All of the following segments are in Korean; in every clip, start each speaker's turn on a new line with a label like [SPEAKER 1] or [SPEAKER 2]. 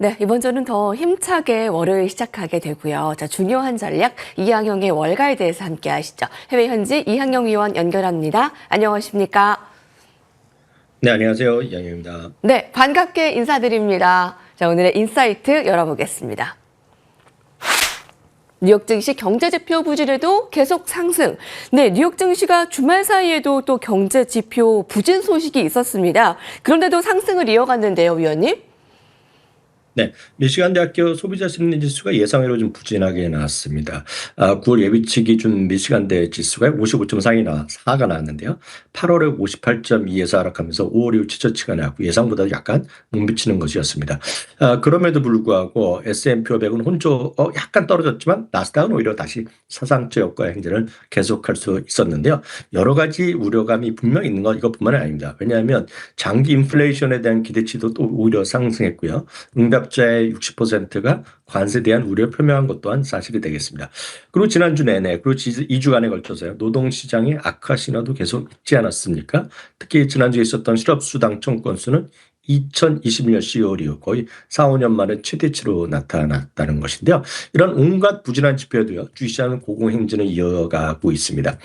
[SPEAKER 1] 네, 이번 주는 더 힘차게 월요일 시작하게 되고요. 자, 중요한 전략 이항영의 월가에 대해서 함께 하시죠. 해외 현지 이항영 위원 연결합니다. 안녕하십니까?
[SPEAKER 2] 네, 안녕하세요. 이양입니다.
[SPEAKER 1] 네, 반갑게 인사드립니다. 자, 오늘의 인사이트 열어보겠습니다. 뉴욕 증시 경제지표 부진에도 계속 상승. 네, 뉴욕 증시가 주말 사이에도 또 경제지표 부진 소식이 있었습니다. 그런데도 상승을 이어갔는데요, 위원님?
[SPEAKER 2] 네, 미시간 대학교 소비자 심리 지수가 예상외로 좀 부진하게 나왔습니다. 9월 예비치 기준 미시간대 지수가 55.4가 나왔는데요. 8월에 58.2에서 하락하면서 5월 이후 최저치가 나왔고 예상보다 약간 못 미치는 것이었습니다. 그럼에도 불구하고 S&P 500은 혼조 약간 떨어졌지만 나스닥은 오히려 다시 사상적 효과 행진을 계속할 수 있었는데요. 여러 가지 우려감이 분명히 있는 건 이것뿐만이 아닙니다. 왜냐하면 장기 인플레이션에 대한 기대치도 또 오히려 상승했고요. 응답자의 60%가 관세에 대한 우려 표명한 것 또한 사실이 되겠습니다. 그리고 지난주 내내 그리고 2주간에 걸쳐서요. 노동시장의 악화 신호도 계속 있지 않았습니까? 특히 지난주에 있었던 실업수당 청구건수는 2021년 10월 이후 거의 4, 5년 만에 최대치로 나타났다는 것인데요. 이런 온갖 부진한 지표도요. 주시장은 고공행진을 이어가고 있습니다.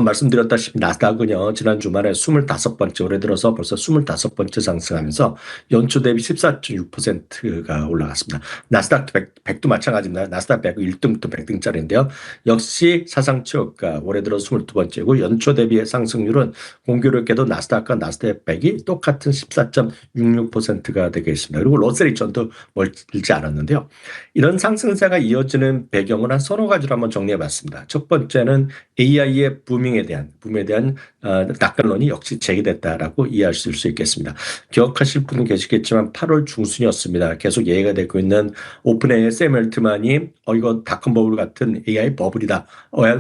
[SPEAKER 2] 말씀드렸다시피 나스닥은요. 지난 주말에 25번째 올해 들어서 벌써 25번째 상승하면서 연초 대비 14.6%가 올라갔습니다. 나스닥 100도 마찬가지입니다. 나스닥 100 1등부터 100등짜리인데요. 역시 사상 최고가 올해 들어 22번째고 연초 대비의 상승률은 공교롭게도 나스닥과 나스닥 100이 똑같은 14.66%가 되겠습니다. 그리고 러셀 2000도 멀지 않았는데요. 이런 상승세가 이어지는 배경을 한 서너 가지로 한번 정리해 봤습니다. 첫 번째는 AI의 붐에 대한 낙관론이 역시 제기됐다라고 이해하실 수 있겠습니다. 기억하실 분은 계시겠지만 8월 중순이었습니다. 계속 얘기가 되고 있는 오픈AI의 샘 앨트만이 이거 닷컴 버블 같은 AI 버블이다.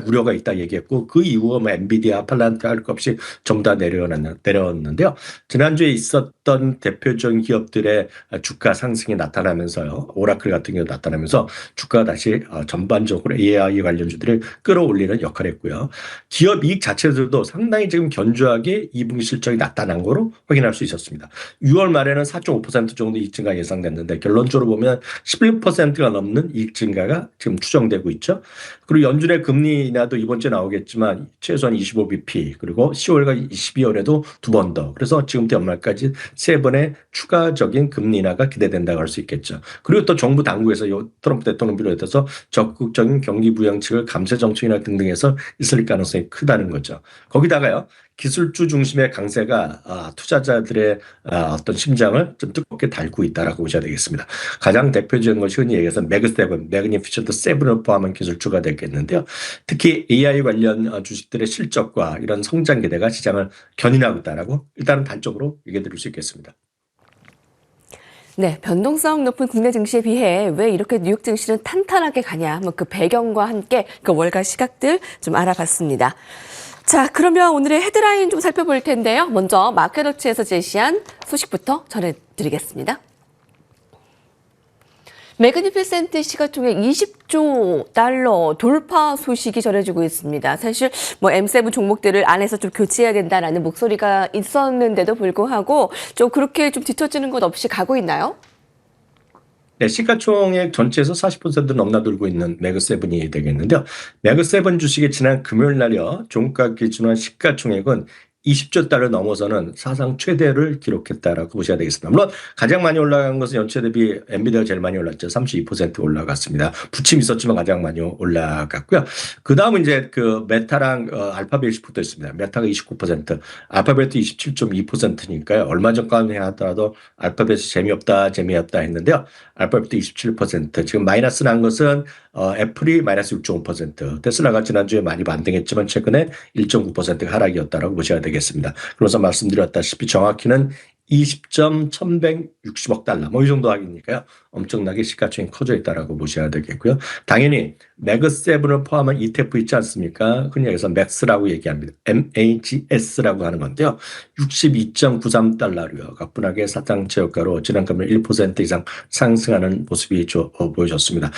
[SPEAKER 2] 우려가 있다 얘기했고 그 이후 엔비디아, 팔란트 할 것 없이 전부 다 내려왔는데요. 지난주에 있었던 대표적인 기업들의 주가 상승이 나타나면서요. 오라클 같은 경우 나타나면서 주가가 다시 전반적으로 AI 관련주들을 끌어올리는 역할을 했고요. 기업 이익 자체들도 상당히 지금 견조하게 2분기 실적이 나타난 거로 확인할 수 있었습니다. 6월 말에는 4.5% 정도 이익 증가 예상됐는데 결론적으로 보면 11%가 넘는 이익 증가가 지금 추정되고 있죠. 그리고 연준의 금리 인하도 이번 주에 나오겠지만 최소한 25bp 그리고 10월과 12월에도 두 번 더. 그래서 지금부터 연말까지 세 번의 추가적인 금리 인하가 기대된다고 할 수 있겠죠. 그리고 또 정부 당국에서 트럼프 대통령 비롯해서 적극적인 경기 부양책을 감세 정책이나 등등해서 있을 가능성이 크다는 거죠. 거기다가요. 기술주 중심의 강세가 투자자들의 어떤 심장을 좀 뜨겁게 달고 있다라고 보셔야 되겠습니다. 가장 대표적인 것이 흔히 얘기해서 매그세븐, 매그니피션트 세븐을 포함한 기술주가 되겠는데요. 특히 AI 관련 주식들의 실적과 이런 성장 기대가 시장을 견인하고 있다라고 일단은 단적으로 얘기해 드릴 수 있겠습니다.
[SPEAKER 1] 네, 변동성 높은 국내 증시에 비해 왜 이렇게 뉴욕 증시는 탄탄하게 가냐, 그 배경과 함께 그 월가 시각들 좀 알아봤습니다. 자, 그러면 오늘의 헤드라인 좀 살펴볼 텐데요. 먼저 마켓워치에서 제시한 소식부터 전해드리겠습니다. 매그니피센트 시가총액 20조 달러 돌파 소식이 전해지고 있습니다. 사실 M7 종목들을 안에서 좀 교체해야 된다라는 목소리가 있었는데도 불구하고 좀 그렇게 좀 뒤처지는 것 없이 가고 있나요?
[SPEAKER 2] 네, 시가총액 전체에서 40% 넘나들고 있는 매그세븐이 되겠는데요. 매그세븐 주식의 지난 금요일 날요. 종가 기준한 시가총액은 20조 달러 넘어서는 사상 최대를 기록했다라고 보셔야 되겠습니다. 물론 가장 많이 올라간 것은 연초 대비 엔비디아가 제일 많이 올랐죠. 32% 올라갔습니다. 부침이 있었지만 가장 많이 올라갔고요. 그 다음은 이제 그 메타랑 알파벳이 붙어 있습니다. 메타가 29%, 알파벳도 27.2%니까요. 얼마 전까지 하더라도 알파벳이 재미없다 했는데요. 알파벳도 27%. 지금 마이너스 난 것은 애플이 마이너스 6.5%. 테슬라가 지난주에 많이 반등했지만 최근에 1.9%가 하락이었다라고 보셔야 되겠습니다. 그래서 말씀드렸다시피 정확히는 20.1160억 달러 이 정도 하기니까요. 엄청나게 시가총액이 커져 있다라고 보셔야 되겠고요. 당연히 매그7을 포함한 ETF 있지 않습니까? 흔히 여기서 맥스라고 얘기합니다. MAGS라고 하는 건데요. 62.93달러로요. 가뿐하게 사상 최고가로 지난 금요일 1% 이상 상승하는 모습이 보여졌습니다.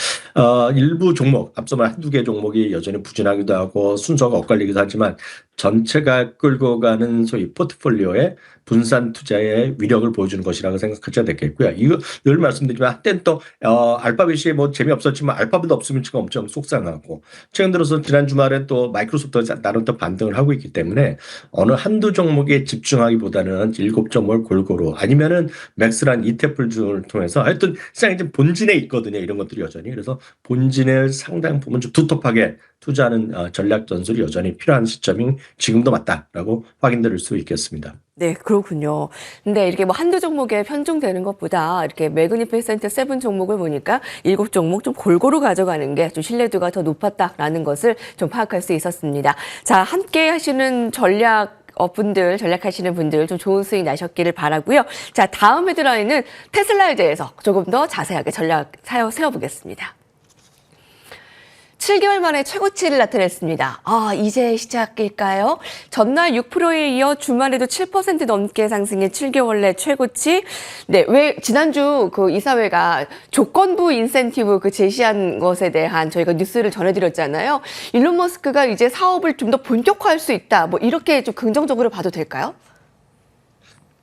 [SPEAKER 2] 일부 종목, 앞서 말 한두 개 종목이 여전히 부진하기도 하고 순서가 엇갈리기도 하지만 전체가 끌고 가는 소위 포트폴리오의 분산 투자의 위력을 보여주는 것이라고 생각하셔야 되겠고요. 이거 늘 말씀드리지만 한때는 또 알파벳이 뭐 재미없었지만 알파벳 없으면 지금 엄청 속상하고 최근 들어서 지난 주말에 또 마이크로소프트가 나름 또 반등을 하고 있기 때문에 어느 한두 종목에 집중하기보다는 7종목을 골고루 아니면은 맥스란 ETF를 통해서 하여튼 시장이 좀 본진에 있거든요. 이런 것들이 여전히. 그래서 본진을 상당 부분 좀 두텁하게 투자하는 전략 전술이 여전히 필요한 시점이 지금도 맞다라고 확인될 수 있겠습니다.
[SPEAKER 1] 네, 그렇군요. 근데 이렇게 뭐 한두 종목에 편중되는 것보다 이렇게 매그니피센트 세븐 종목을 보니까 7종목 좀 골고루 가져가는 게 좀 신뢰도가 더 높았다라는 것을 좀 파악할 수 있었습니다. 자, 함께 하시는 전략하시는 분들 좀 좋은 수익 나셨기를 바라고요. 자, 다음 헤드라인은 테슬라에 대해서 조금 더 자세하게 전략 세워보겠습니다. 7개월 만에 최고치를 나타냈습니다. 이제 시작일까요? 전날 6%에 이어 주말에도 7% 넘게 상승해 7개월 내 최고치. 네, 왜 지난주 그 이사회가 조건부 인센티브 그 제시한 것에 대한 저희가 뉴스를 전해드렸잖아요. 일론 머스크가 이제 사업을 좀 더 본격화할 수 있다. 뭐 이렇게 좀 긍정적으로 봐도 될까요?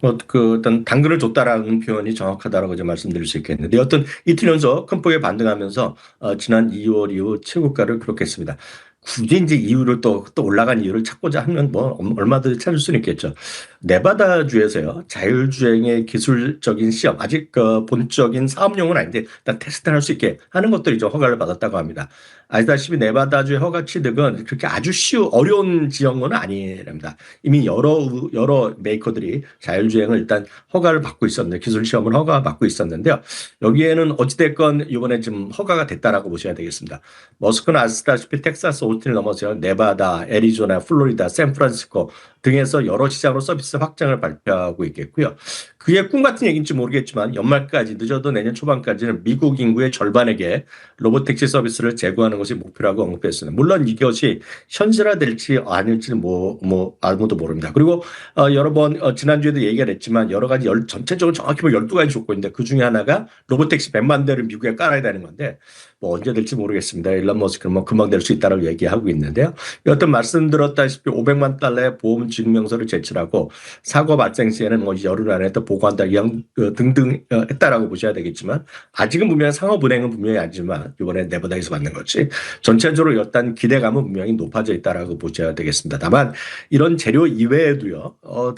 [SPEAKER 2] 어떤 당근을 줬다라는 표현이 정확하다라고 이제 말씀드릴 수 있겠는데 어떤 이틀 연속 큰 폭에 반등하면서 지난 2월 이후 최고가를 기록했습니다. 굳이 이제 이유를 또 올라간 이유를 찾고자 하면 뭐 얼마든지 찾을 수는 있겠죠. 네바다주에서요 자율주행의 기술적인 시험 아직 본적인 사업용은 아닌데 일단 테스트를 할 수 있게 하는 것들이 좀 허가를 받았다고 합니다. 아시다시피 네바다주의 허가 취득은 그렇게 아주 어려운 지형은 아니랍니다. 이미 여러 메이커들이 자율주행을 일단 허가를 받고 있었는데 기술 시험을 허가받고 있었는데요. 여기에는 어찌됐건 이번에 좀 허가가 됐다라고 보셔야 되겠습니다. 머스크는 아시다시피 텍사스 오스틴을 넘어서 네바다, 애리조나, 플로리다, 샌프란시스코 등에서 여러 시장으로 서비스 확장을 발표하고 있겠고요. 그게 꿈 같은 얘기인지 모르겠지만 연말까지 늦어도 내년 초반까지는 미국 인구의 절반에게 로보택시 서비스를 제공하는 것이 목표라고 언급했습니다. 물론 이것이 현실화될지 아닐지는 아무도 모릅니다. 그리고 여러 번 지난주에도 얘기가 됐지만 여러 가지 전체적으로 정확히 12가지 조건인데 그중에 하나가 로보택시 100만 대를 미국에 깔아야 되는 건데 뭐 언제 될지 모르겠습니다. 일론 머스크는 뭐 금방 될 수 있다고 얘기하고 있는데요. 여튼 말씀드렸다시피 500만 달러의 보험 증명서를 제출하고 사고 발생 시에는 뭐 열흘 안에 또 보고한다 등등 했다라고 보셔야 되겠지만 아직은 분명히 상업은행은 분명히 아니지만 이번에 네바다에서 받는 것이 전체적으로 일단 기대감은 분명히 높아져 있다라고 보셔야 되겠습니다. 다만 이런 재료 이외에도요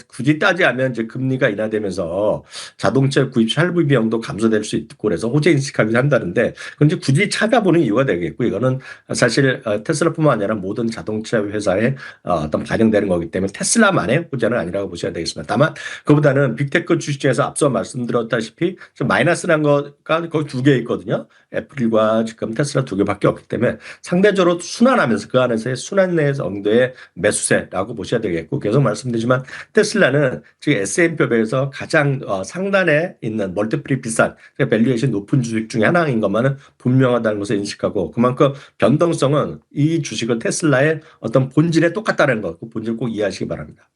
[SPEAKER 2] 굳이 따지자면 이제 금리가 인하되면서 자동차 구입 할부 비용도 감소될 수 있고 그래서 호재 인식하기도 한다는데 근데 굳이 찾아보는 이유가 되겠고 이거는 사실 테슬라뿐만 아니라 모든 자동차 회사에 어떤 반영되는 거기 때문에 테슬라만의 호재는 아니라고 보셔야 되겠습니다. 다만 그보다는 빅테크 주식 중에서 앞서 말씀드렸다시피 좀 마이너스 난 거가 거의 2개 있거든요. 애플과 지금 테슬라 2개밖에 없기 때문에 상대적으로 순환하면서 그 안에서의 순환 내 정도의 매수세라고 보셔야 되겠고 계속 말씀드리지만 테슬라는 지금 S&P에서 가장 상단에 있는 멀티플이 비싼 밸류에이션 높은 주식 중에 하나인 것만은 분명하다는 것을 인식하고 그만큼 변동성은 이 주식은 테슬라의 어떤 본질에 똑같다는 것, 그 본질 꼭 이해하시기 바랍니다.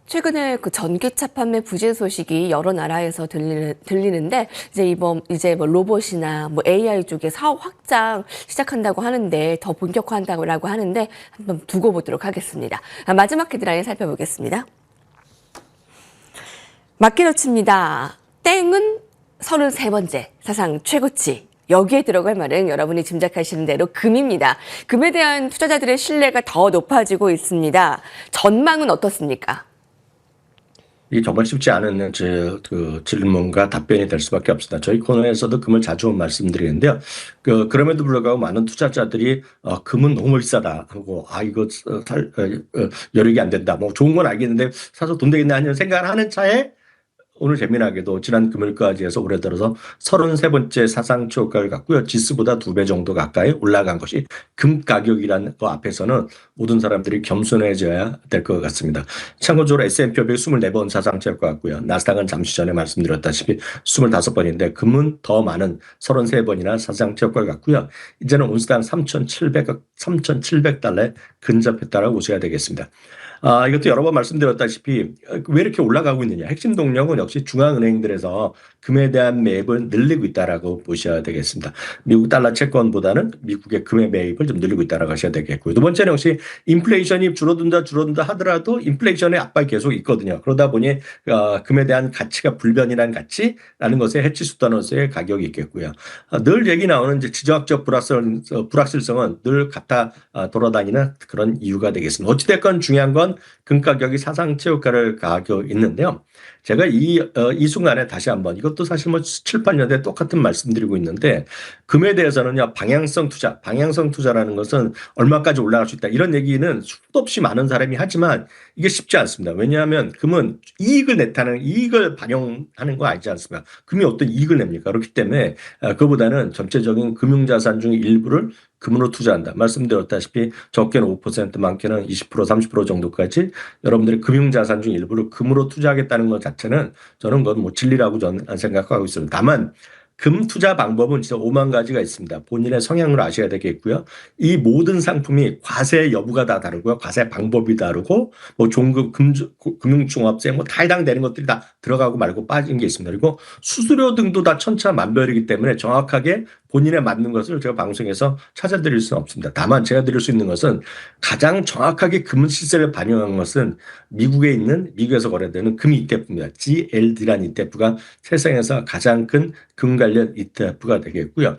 [SPEAKER 1] 최근에 그 전기차 판매 부진 소식이 여러 나라에서 들리는데 이제 뭐 로봇이나 뭐 AI 쪽에 사업 확장 시작한다고 하는데 더 본격화한다고 하는데 한번 두고 보도록 하겠습니다. 마지막 헤드라인 살펴보겠습니다. 마키너치입니다. 땡은 33번째 사상 최고치. 여기에 들어갈 말은 여러분이 짐작하시는 대로 금입니다. 금에 대한 투자자들의 신뢰가 더 높아지고 있습니다. 전망은 어떻습니까?
[SPEAKER 2] 이 정말 쉽지 않은 그 질문과 답변이 될 수밖에 없습니다. 저희 코너에서도 금을 자주 말씀드리는데요. 그럼에도 불구하고 많은 투자자들이 금은 너무 비싸다 하고 이거 여력이 안 된다. 뭐 좋은 건 알겠는데 사서 돈 되겠네 하는 생각을 하는 차에 오늘 재미나게도 지난 금요일까지 해서 올해 들어서 33번째 사상 최고가를 갖고요. 지수보다 2배 정도 가까이 올라간 것이 금 가격이라는 거 앞에서는 모든 사람들이 겸손해져야 될 것 같습니다. 참고적으로 S&P 500 24번 사상 최고가 같고요. 나스닥은 잠시 전에 말씀드렸다시피 25번인데 금은 더 많은 33번이나 사상 최고가 같고요. 이제는 온스당 3,700달러에 근접했다라고 보셔야 되겠습니다. 이것도 여러 번 말씀드렸다시피 왜 이렇게 올라가고 있느냐. 핵심 동력은 역시 역시 중앙은행들에서 금에 대한 매입을 늘리고 있다라고 보셔야 되겠습니다. 미국 달러 채권보다는 미국의 금의 매입을 좀 늘리고 있다라고 하셔야 되겠고요. 두 번째는 역시 인플레이션이 줄어든다 하더라도 인플레이션의 압박이 계속 있거든요. 그러다 보니 금에 대한 가치가 불변이라는 가치라는 것에 해치 수단으로서의 가격이 있겠고요. 늘 얘기 나오는 이제 지정학적 불확실성은 늘 같아 돌아다니는 그런 이유가 되겠습니다. 어찌됐건 중요한 건 금 가격이 사상 최고가를 가고 있는데요. 제가 이 순간에 다시 한번 이것도 사실 뭐 7, 8년대 똑같은 말씀드리고 있는데 금에 대해서는요, 방향성 투자라는 것은 얼마까지 올라갈 수 있다. 이런 얘기는 수도 없이 많은 사람이 하지만 이게 쉽지 않습니다. 왜냐하면 금은 이익을 반영하는 거 아니지 않습니까? 금이 어떤 이익을 냅니까? 그렇기 때문에 그보다는 전체적인 금융자산 중에 일부를 금으로 투자한다. 말씀드렸다시피 적게는 5%, 많게는 20%, 30% 정도까지 여러분들의 금융자산 중 일부를 금으로 투자하겠다는 것 자체는 저는 그건 뭐 진리라고 저는 생각하고 있습니다. 다만 금 투자 방법은 진짜 5만 가지가 있습니다. 본인의 성향을 아셔야 되겠고요. 이 모든 상품이 과세 여부가 다 다르고요. 과세 방법이 다르고 뭐 종급 금융종합세 뭐 다 해당되는 것들이 다 들어가고 말고 빠진 게 있습니다. 그리고 수수료 등도 다 천차만별이기 때문에 정확하게 본인에 맞는 것을 제가 방송에서 찾아드릴 수는 없습니다. 다만 제가 드릴 수 있는 것은 가장 정확하게 금 시세를 반영한 것은 미국에서 거래되는 금 ETF입니다. GLD라는 ETF가 세상에서 가장 큰 금 관련 ETF가 되겠고요.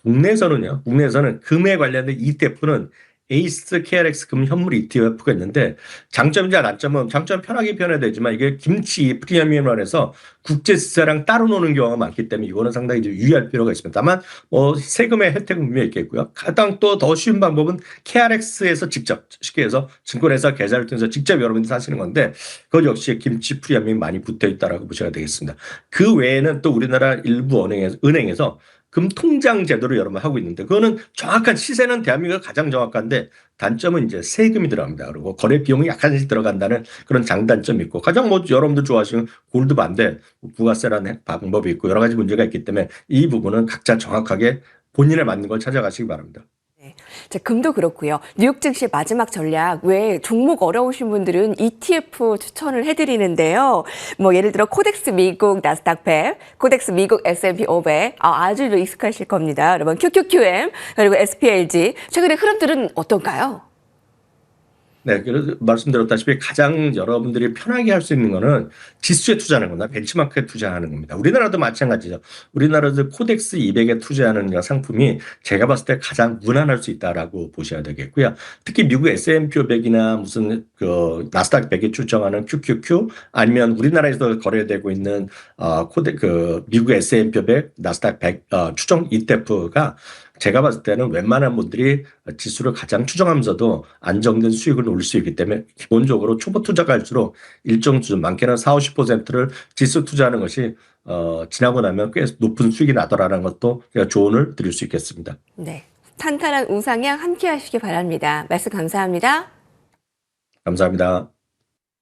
[SPEAKER 2] 국내에서는 금에 관련된 ETF는 에이스 KRX 금 현물 ETF가 있는데 장점이자 단점은 장점 편하게 표현해야 되지만 이게 김치 프리미엄을 해서 국제 시세랑 따로 노는 경우가 많기 때문에 이거는 상당히 이제 유의할 필요가 있습니다. 다만 뭐 세금의 혜택은 분명히 있겠고요. 가장 또 더 쉬운 방법은 KRX에서 직접 쉽게 해서 증권회사 계좌를 통해서 직접 여러분들이 사시는 건데 그것 역시 김치 프리미엄이 많이 붙어 있다라고 보셔야 되겠습니다. 그 외에는 또 우리나라 일부 은행에서 금 통장 제도를 여러 번 하고 있는데 그거는 정확한 시세는 대한민국이 가장 정확한데 단점은 이제 세금이 들어갑니다. 그리고 거래 비용이 약간씩 들어간다는 그런 장단점이 있고 가장 뭐 여러분들 좋아하시는 골드 반대 부가세라는 방법이 있고 여러 가지 문제가 있기 때문에 이 부분은 각자 정확하게 본인에 맞는 걸 찾아가시기 바랍니다.
[SPEAKER 1] 네. 자, 금도 그렇고요. 뉴욕 증시 마지막 전략, 왜 종목 어려우신 분들은 ETF 추천을 해드리는데요. 뭐 예를 들어 코덱스 미국 나스닥 100, 코덱스 미국 S&P 500, 아주 익숙하실 겁니다. 여러분 QQQM 그리고 SPLG 최근에 흐름들은 어떤가요?
[SPEAKER 2] 네, 그래서 말씀드렸다시피 가장 여러분들이 편하게 할 수 있는 거는 지수에 투자하는 겁니다. 벤치마크에 투자하는 겁니다. 우리나라도 마찬가지죠. 우리나라도 코덱스 200에 투자하는 상품이 제가 봤을 때 가장 무난할 수 있다라고 보셔야 되겠고요. 특히 미국 S&P 500이나 무슨 그 나스닥 100에 추정하는 QQQ 아니면 우리나라에서 거래되고 있는 미국 S&P 500, 나스닥 100 추정 ETF가 제가 봤을 때는 웬만한 분들이 지수를 가장 추정하면서도 안정된 수익을 올릴 수 있기 때문에 기본적으로 초보 투자가 할수록 일정 수준 많게는 4, 50%를 지수 투자하는 것이 지나고 나면 꽤 높은 수익이 나더라는 것도 제가 조언을 드릴 수 있겠습니다.
[SPEAKER 1] 네. 탄탄한 우상향 함께 하시기 바랍니다. 말씀 감사합니다.
[SPEAKER 2] 감사합니다.